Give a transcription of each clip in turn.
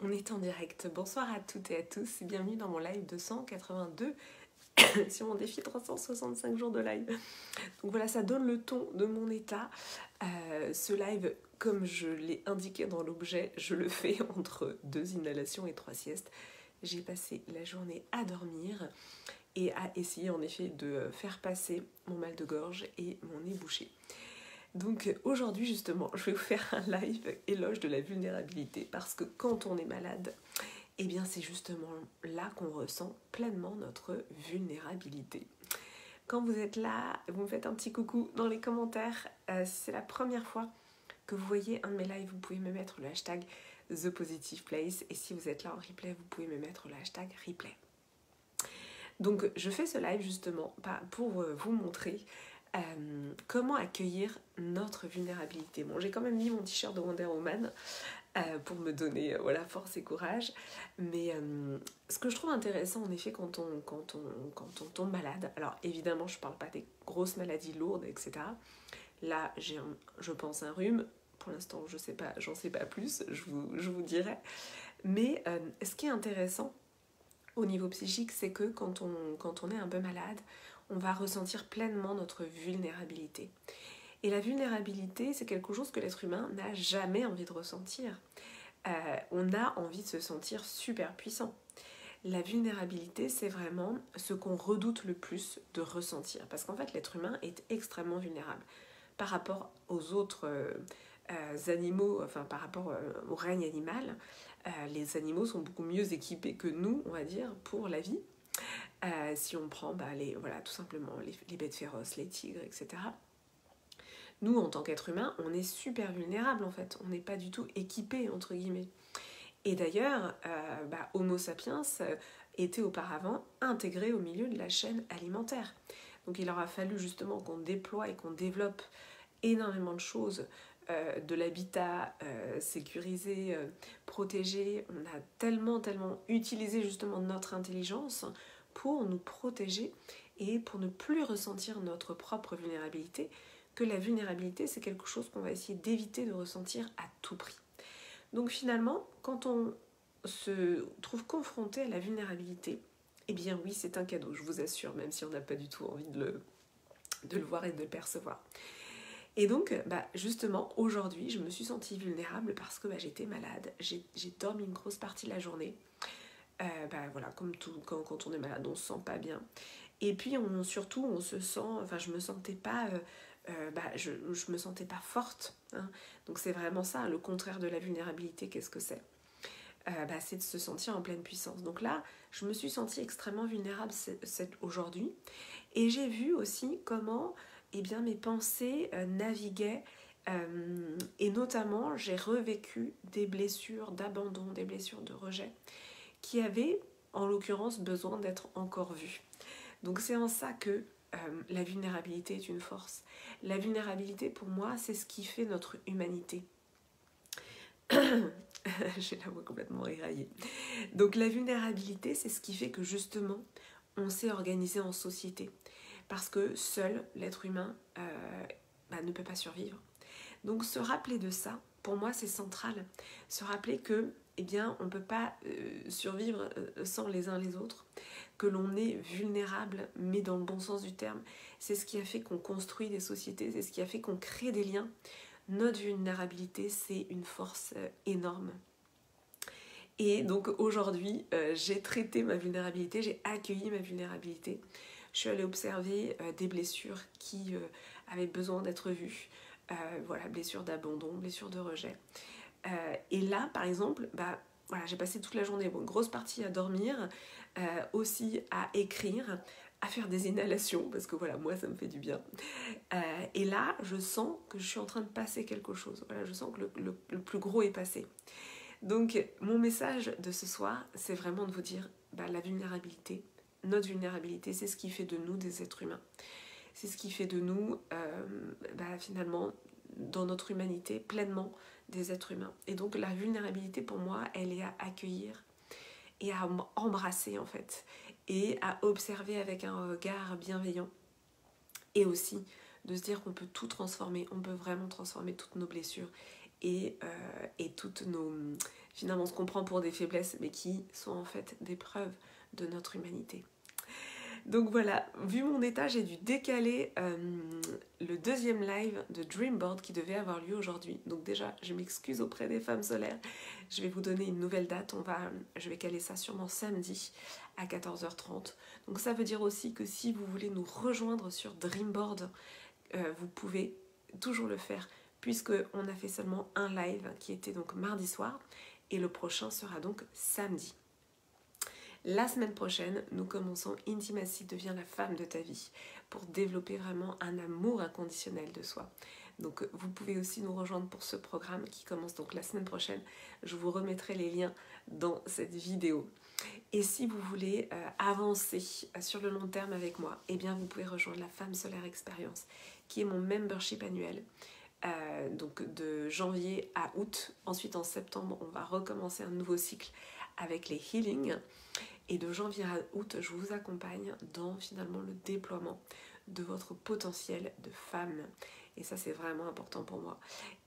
On est en direct. Bonsoir à toutes et à tous. Bienvenue dans mon live 282 sur mon défi 365 jours de live. Donc voilà, ça donne le ton de mon état. Ce live, comme je l'ai indiqué dans l'objet, je le fais entre 2 inhalations et 3 siestes. J'ai passé la journée à dormir et à essayer en effet de faire passer mon mal de gorge et mon nez bouché. Donc aujourd'hui justement, je vais vous faire un live éloge de la vulnérabilité parce que quand on est malade, eh bien c'est justement là qu'on ressent pleinement notre vulnérabilité. Quand vous êtes là, vous me faites un petit coucou dans les commentaires. Si c'est la première fois que vous voyez un de mes lives, vous pouvez me mettre le hashtag ThePositivePlace. Et si vous êtes là en replay, vous pouvez me mettre le hashtag replay. Donc je fais ce live justement pour vous montrer comment accueillir notre vulnérabilité. Bon, j'ai quand même mis mon t-shirt de Wonder Woman pour me donner force et courage. Mais ce que je trouve intéressant en effet quand on tombe malade, alors évidemment je ne parle pas des grosses maladies lourdes, etc. Là j'ai je pense un rhume. Pour l'instant je sais pas, j'en sais pas plus, je vous dirai. Mais ce qui est intéressant au niveau psychique, c'est que quand on est un peu malade, on va ressentir pleinement notre vulnérabilité. Et la vulnérabilité, c'est quelque chose que l'être humain n'a jamais envie de ressentir. On a envie de se sentir super puissant. La vulnérabilité, c'est vraiment ce qu'on redoute le plus de ressentir. Parce qu'en fait, l'être humain est extrêmement vulnérable par rapport aux autres animaux, enfin par rapport au règne animal. Les animaux sont beaucoup mieux équipés que nous, on va dire, pour la vie. Si on prend tout simplement les bêtes féroces, les tigres, etc. Nous, en tant qu'être humain, on est super vulnérable en fait. On n'est pas du tout équipé, entre guillemets. Et d'ailleurs, Homo sapiens était auparavant intégré au milieu de la chaîne alimentaire. Donc il aura fallu justement qu'on déploie et qu'on développe énormément de choses, de l'habitat sécurisé, protégé. On a tellement utilisé justement notre intelligence pour nous protéger et pour ne plus ressentir notre propre vulnérabilité, que la vulnérabilité, c'est quelque chose qu'on va essayer d'éviter de ressentir à tout prix. Donc finalement, quand on se trouve confronté à la vulnérabilité, eh bien oui, c'est un cadeau, je vous assure, même si on n'a pas du tout envie de le voir et de le percevoir. Et donc, justement, aujourd'hui, je me suis sentie vulnérable parce que j'étais malade. J'ai dormi une grosse partie de la journée. Comme tout, quand on est malade, on se sent pas bien. Et puis, surtout, on se sent... Enfin, je me sentais pas... je me sentais pas forte. Hein. Donc, c'est vraiment ça, le contraire de la vulnérabilité. Qu'est-ce que c'est ? C'est de se sentir en pleine puissance. Donc là, je me suis sentie extrêmement vulnérable aujourd'hui. Et j'ai vu aussi comment mes pensées naviguaient. Et notamment, j'ai revécu des blessures d'abandon, des blessures de rejet, qui avaient, en l'occurrence, besoin d'être encore vues. Donc c'est en ça que la vulnérabilité est une force. La vulnérabilité, pour moi, c'est ce qui fait notre humanité. J'ai la voix complètement éraillée. Donc la vulnérabilité, c'est ce qui fait que justement, on s'est organisé en société. Parce que seul, l'être humain ne peut pas survivre. Donc se rappeler de ça, pour moi, c'est central. Se rappeler que, on ne peut pas survivre sans les uns les autres, que l'on est vulnérable, mais dans le bon sens du terme. C'est ce qui a fait qu'on construit des sociétés, c'est ce qui a fait qu'on crée des liens. Notre vulnérabilité, c'est une force énorme. Et donc aujourd'hui, j'ai traité ma vulnérabilité, j'ai accueilli ma vulnérabilité. Je suis allée observer des blessures qui avaient besoin d'être vues. Blessures d'abandon, blessures de rejet. Et là, par exemple, j'ai passé toute la journée, une grosse partie à dormir, aussi à écrire, à faire des inhalations, parce que moi, ça me fait du bien. Et là, je sens que je suis en train de passer quelque chose. Je sens que le plus gros est passé. Donc, mon message de ce soir, c'est vraiment de vous dire, la vulnérabilité, notre vulnérabilité, c'est ce qui fait de nous des êtres humains. C'est ce qui fait de nous, finalement, dans notre humanité, pleinement des êtres humains. Et donc, la vulnérabilité, pour moi, elle est à accueillir et à embrasser, en fait. Et à observer avec un regard bienveillant. Et aussi, de se dire qu'on peut tout transformer. On peut vraiment transformer toutes nos blessures et toutes nos... Finalement, ce qu'on prend pour des faiblesses, mais qui sont en fait des preuves de notre humanité. Donc voilà, vu mon état, j'ai dû décaler le deuxième live de Dreamboard qui devait avoir lieu aujourd'hui. Donc déjà, je m'excuse auprès des femmes solaires. Je vais vous donner une nouvelle date. Je vais caler ça sûrement samedi à 14h30. Donc ça veut dire aussi que si vous voulez nous rejoindre sur Dreamboard, vous pouvez toujours le faire, puisqu'on a fait seulement un live qui était donc mardi soir et le prochain sera donc samedi. La semaine prochaine, nous commençons Intimacy devient la femme de ta vie pour développer vraiment un amour inconditionnel de soi. Donc vous pouvez aussi nous rejoindre pour ce programme qui commence donc la semaine prochaine. Je vous remettrai les liens dans cette vidéo. Et si vous voulez avancer sur le long terme avec moi, eh bien vous pouvez rejoindre la Femme Solaire Experience qui est mon membership annuel. Donc de janvier à août. Ensuite en septembre, on va recommencer un nouveau cycle avec les healings. Et de janvier à août, je vous accompagne dans finalement le déploiement de votre potentiel de femme. Et ça, c'est vraiment important pour moi.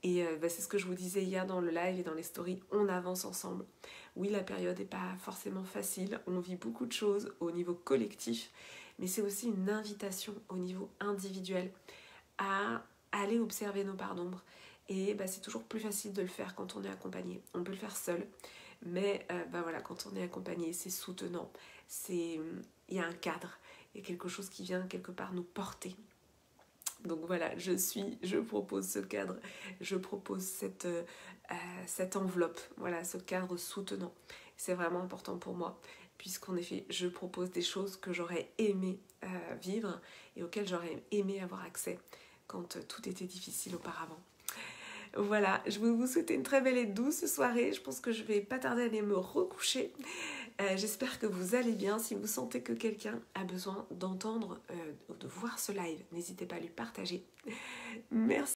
Et c'est ce que je vous disais hier dans le live et dans les stories, on avance ensemble. Oui, la période n'est pas forcément facile, on vit beaucoup de choses au niveau collectif, mais c'est aussi une invitation au niveau individuel à aller observer nos parts d'ombre. Et c'est toujours plus facile de le faire quand on est accompagné. On peut le faire seul. Mais voilà, quand on est accompagné, c'est soutenant, il y a un cadre, il y a quelque chose qui vient quelque part nous porter. Donc voilà, je propose ce cadre, je propose cette enveloppe, voilà, ce cadre soutenant. C'est vraiment important pour moi, puisqu'en effet, je propose des choses que j'aurais aimé vivre et auxquelles j'aurais aimé avoir accès quand tout était difficile auparavant. Voilà, je vais vous souhaiter une très belle et douce soirée. Je pense que je vais pas tarder à aller me recoucher. J'espère que vous allez bien. Si vous sentez que quelqu'un a besoin d'entendre ou de voir ce live, n'hésitez pas à lui partager. Merci.